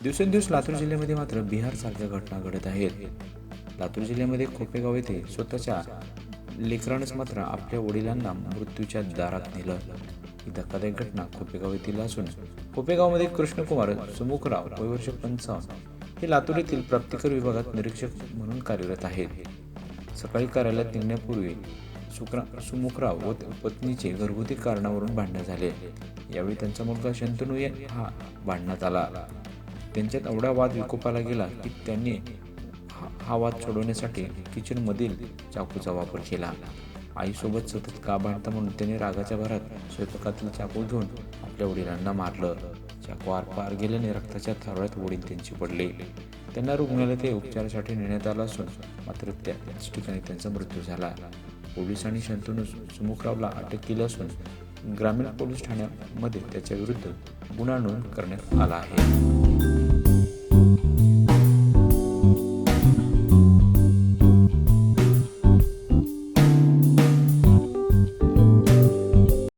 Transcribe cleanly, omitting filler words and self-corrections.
दिवसेंदिवस लातूर जिल्ह्यामध्ये मात्र बिहारसारख्या घटना घडत आहेत. लातूर जिल्ह्यामध्ये खोपेगाव येथे स्वतःच्या लेकरानंच मात्र आपल्या वडिलांना मृत्यूच्या दारात नेलं. ही धक्कादायक घटना खोपेगाव येथील असून खोपेगावमध्ये कृष्णकुमार सुमुखराव वय वर्ष 55 हे लातूर येथील प्राप्तिकर विभागात निरीक्षक म्हणून कार्यरत आहेत. सकाळी कार्यालयात निघण्यापूर्वी सुमुखराव व पत्नीचे घरगुती कारणावरून भांडण झाले. यावेळी त्यांचा मुलगा शंतनू हा भांडणात आला. त्यांच्यात एवढा वाद विकोपाला गेला की त्यांनी हा वाद सोडवण्यासाठी किचनमधील चाकूचा वापर केला. आईसोबत सतत का भांडता म्हणून त्याने रागाच्या भरात स्वयंपाकातील चाकू घेऊन आपल्या वडिलांना मारलं. चाकू आरपार गेल्याने रक्ताच्या थारोळ्यात वडील त्यांचे पडले. त्यांना रुग्णालयात उपचारासाठी नेण्यात आलं असून मात्र त्याच ठिकाणी त्यांचा मृत्यू झाला. पोलिसांनी शंतनू सुमुखरावला अटक केली असून ग्रामीण पोलीस ठाण्यामध्ये त्याच्या विरुद्ध गुन्हा नोंद करण्यात आला आहे.